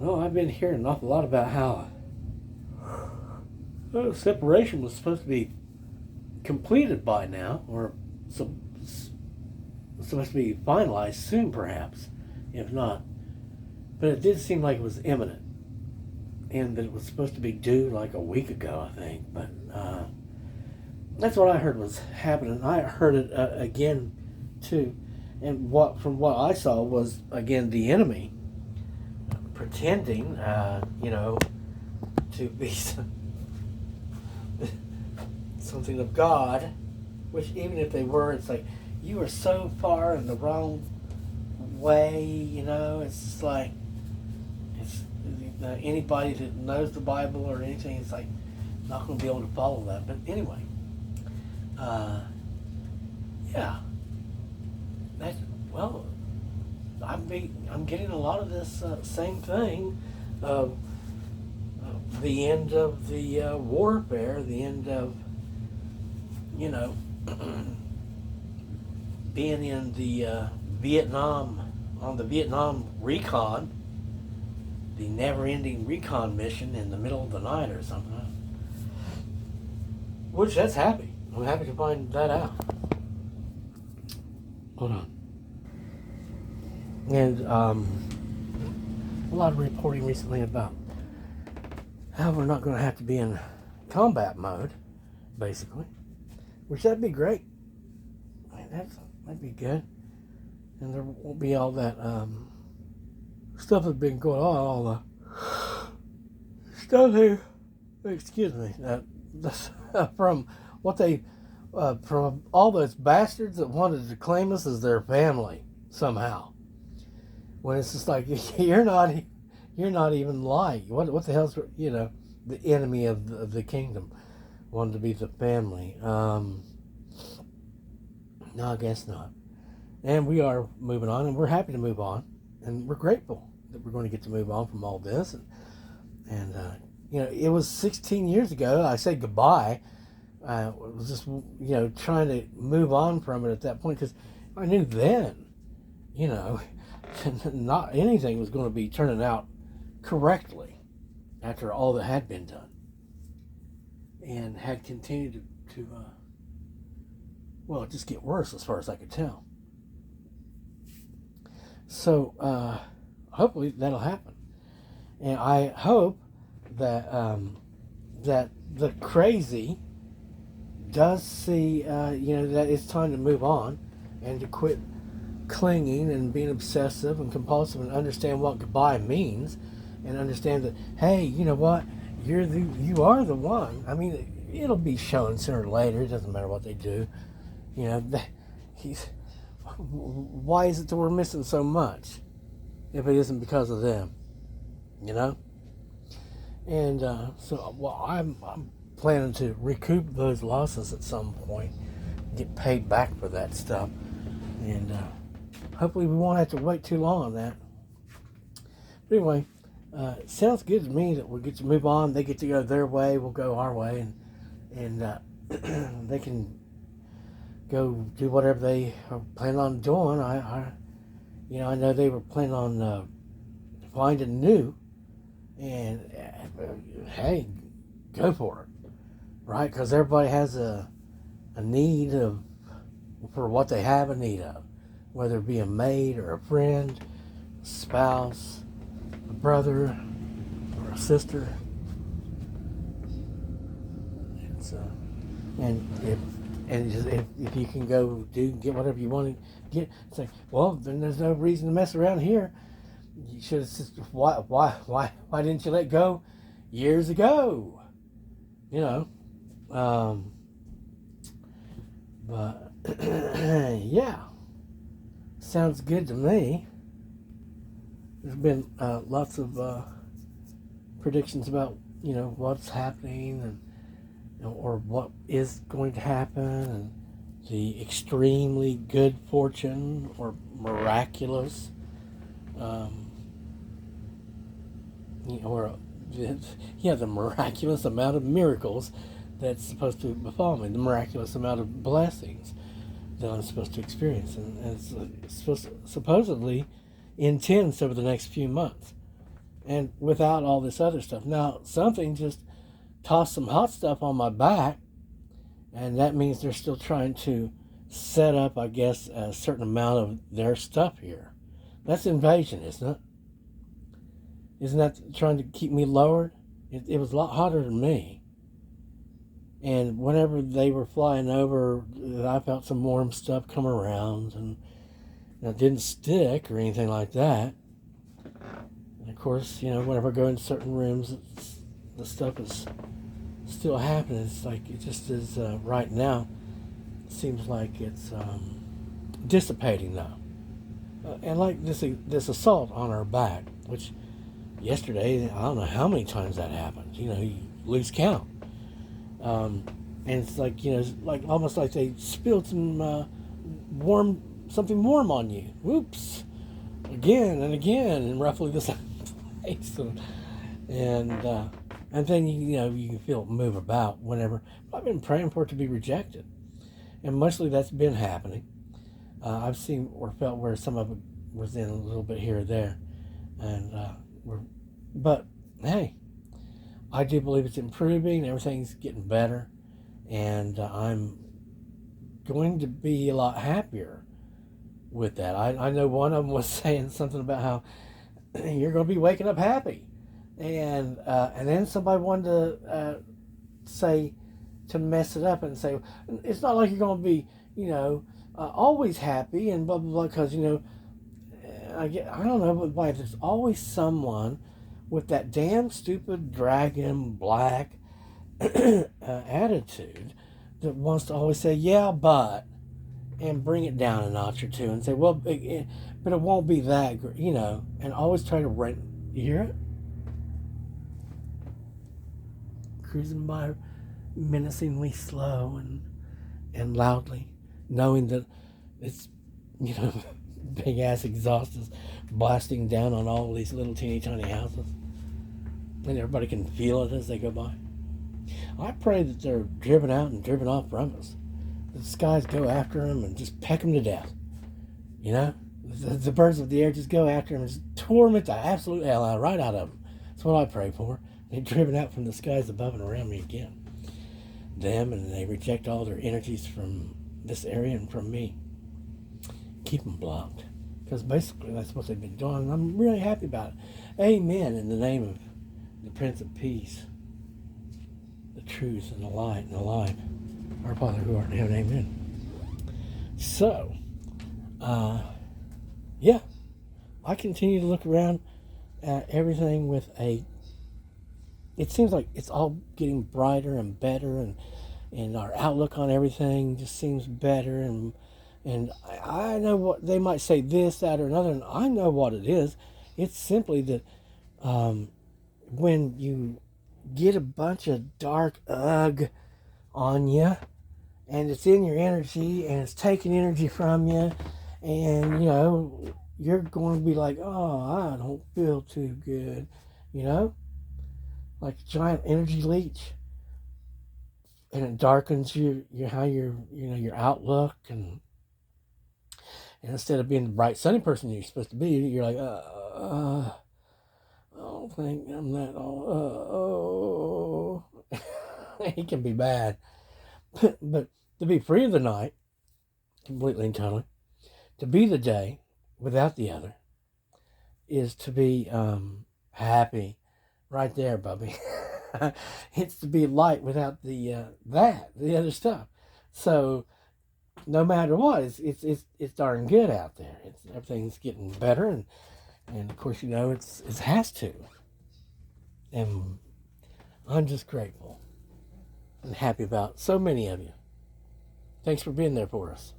Well, I've been hearing an awful lot about how separation was supposed to be completed by now, or supposed to be finalized soon, perhaps, if not. But it did seem like it was imminent, and that it was supposed to be due like a week ago, I think. But that's what I heard was happening. I heard it again too, and from what I saw was again the enemy pretending, to be something of God, which even if they were, it's like you are so far in the wrong way. It's just like it's anybody that knows the Bible or anything, it's like not going to be able to follow that. But anyway, yeah, that's well. I'm getting a lot of this same thing of the end of the warfare, the end of being in the Vietnam recon, the never-ending recon mission in the middle of the night or something. Which that's happy. I'm happy to find that out. Hold on. And a lot of reporting recently about how we're not going to have to be in combat mode, basically, which that'd be great. That'd be good, and there won't be all that stuff that's been going on, all the stuff here. Excuse me, from what they from all those bastards that wanted to claim us as their family somehow. When it's just like you're not even like what the hell's the enemy of the kingdom wanted to be the family. No, I guess not. And we are moving on, and we're happy to move on, and we're grateful that we're going to get to move on from all this. And it was 16 years ago. I said goodbye. I was just trying to move on from it at that point because I knew then, not anything was going to be turning out correctly after all that had been done and had continued to just get worse as far as I could tell. So hopefully that'll happen, and I hope that that the crazy does see that it's time to move on and to quit clinging and being obsessive and compulsive and understand what goodbye means and understand that, hey, you know what, you are the one. I mean, it'll be shown sooner or later. It doesn't matter what they do. Why is it that we're missing so much if it isn't because of them? And so I'm planning to recoup those losses at some point, get paid back for that stuff, and hopefully we won't have to wait too long on that. But anyway, it sounds good to me that we get to move on. They get to go their way, we'll go our way, and they can go do whatever they are planning on doing. I know they were planning on finding new, and hey, go for it, right? Because everybody has a need for what they have a need of, whether it be a mate or a friend, a spouse, a brother, or a sister. If you can go get whatever you want to get, say, well, then there's no reason to mess around here. You should have said, why didn't you let go years ago? But yeah, sounds good to me. There's been lots of predictions about what's happening and or what is going to happen, and the extremely good fortune or miraculous, the miraculous amount of miracles that's supposed to befall me, the miraculous amount of blessings that I'm supposed to experience, and it's supposed to supposedly intense over the next few months. and without all this other stuff. Now, something just tossed some hot stuff on my back, and that means they're still trying to set up, I guess, a certain amount of their stuff here. That's invasion, isn't it? Isn't that trying to keep me lowered? It was a lot hotter than me. And whenever they were flying over, I felt some warm stuff come around, and it didn't stick or anything like that. And of course, whenever I go in certain rooms, the stuff is still happening. It's like it just is right now. It seems like it's dissipating though. And like this assault on our back, which yesterday, I don't know how many times that happened. You lose count. And it's like, it's like almost like they spilled some something warm on you. Whoops. Again and again in roughly the same place. And then, you can feel it move about whenever. I've been praying for it to be rejected. And mostly that's been happening. I've seen or felt where some of it was in a little bit here or there. But hey, I do believe it's improving. Everything's getting better. And I'm going to be a lot happier with that. I know one of them was saying something about how you're going to be waking up happy. And then somebody wanted to say, to mess it up and say, it's not like you're going to be, always happy and blah, blah, blah, because, I don't know, but like, there's always someone with that damn stupid dragon black attitude that wants to always say, yeah, but, and bring it down a notch or two and say, well, but it won't be that, and always try to rent. You hear it? Cruising by menacingly slow and loudly, knowing that it's, big ass exhaust is blasting down on all these little teeny tiny houses. And everybody can feel it as they go by. I pray that they're driven out and driven off from us. The skies go after them and just peck them to death. The birds of the air just go after them and just torment the absolute hell out right out of them. That's what I pray for. They're driven out from the skies above and around me again. Them, and they reject all their energies from this area and from me. Keep them blocked. Because basically that's what they've been doing. And I'm really happy about it. Amen. In the name of the Prince of Peace, the truth and the light and the life. Our Father who art in heaven, amen. So, yeah, I continue to look around at everything with it seems like it's all getting brighter and better, and our outlook on everything just seems better, and I know what they might say, this, that, or another, and I know what it is. It's simply that when you get a bunch of dark on you, and it's in your energy, and it's taking energy from you, and you're going to be like, oh, I don't feel too good, like a giant energy leech, and it darkens your outlook, and instead of being the bright sunny person you're supposed to be, you're like, I don't think I'm that all. It can be bad, but to be free of the night, completely and totally, to be the day without the other, is to be happy. Right there, Bubby. It's to be light without the other stuff. So no matter what, it's darn good out there. Everything's getting better, and of course it has to. And I'm just grateful and happy about so many of you. Thanks for being there for us.